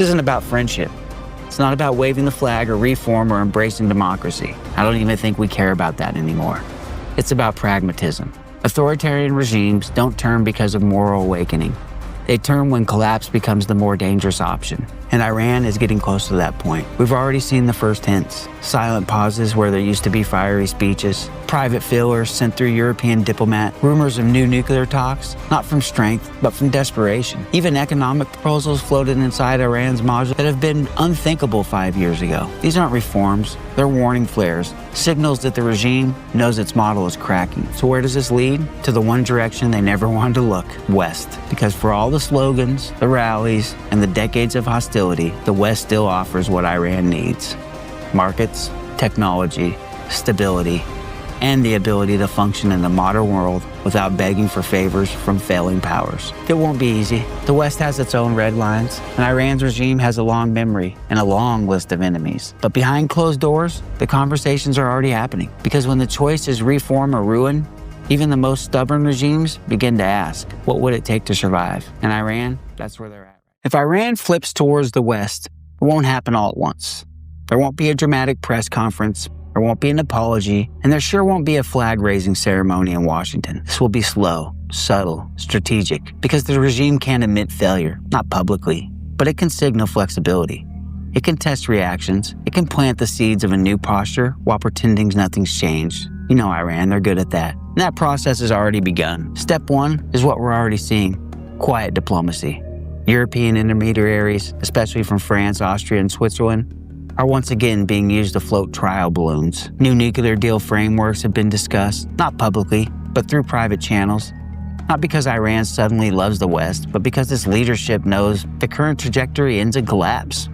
This isn't about friendship. It's not about waving the flag or reform or embracing democracy. I don't even think we care about that anymore. It's about pragmatism. Authoritarian regimes don't turn because of moral awakening. They turn when collapse becomes the more dangerous option. And Iran is getting close to that point. We've already seen the first hints. Silent pauses where there used to be fiery speeches. Private feelers sent through European diplomat. Rumors of new nuclear talks, not from strength, but from desperation. Even economic proposals floated inside Iran's module that have been unthinkable 5 years ago. These aren't reforms. They're warning flares. Signals that the regime knows its model is cracking. So where does this lead? To the one direction they never wanted to look, west. Because for all the slogans, the rallies, and the decades of hostility, the West still offers what Iran needs. Markets, technology, stability, and the ability to function in the modern world without begging for favors from failing powers. It won't be easy. The West has its own red lines, and Iran's regime has a long memory and a long list of enemies. But behind closed doors, the conversations are already happening. Because when the choice is reform or ruin, even the most stubborn regimes begin to ask, what would it take to survive? And Iran, that's where they're at. If Iran flips towards the West, it won't happen all at once. There won't be a dramatic press conference, there won't be an apology, and there sure won't be a flag-raising ceremony in Washington. This will be slow, subtle, strategic, because the regime can't admit failure, not publicly, but it can signal flexibility. It can test reactions, it can plant the seeds of a new posture while pretending nothing's changed. You know Iran, they're good at that. And that process has already begun. Step one is what we're already seeing, quiet diplomacy. European intermediaries, especially from France, Austria, and Switzerland, are once again being used to float trial balloons. New nuclear deal frameworks have been discussed, not publicly, but through private channels. Not because Iran suddenly loves the West, but because its leadership knows the current trajectory ends in collapse.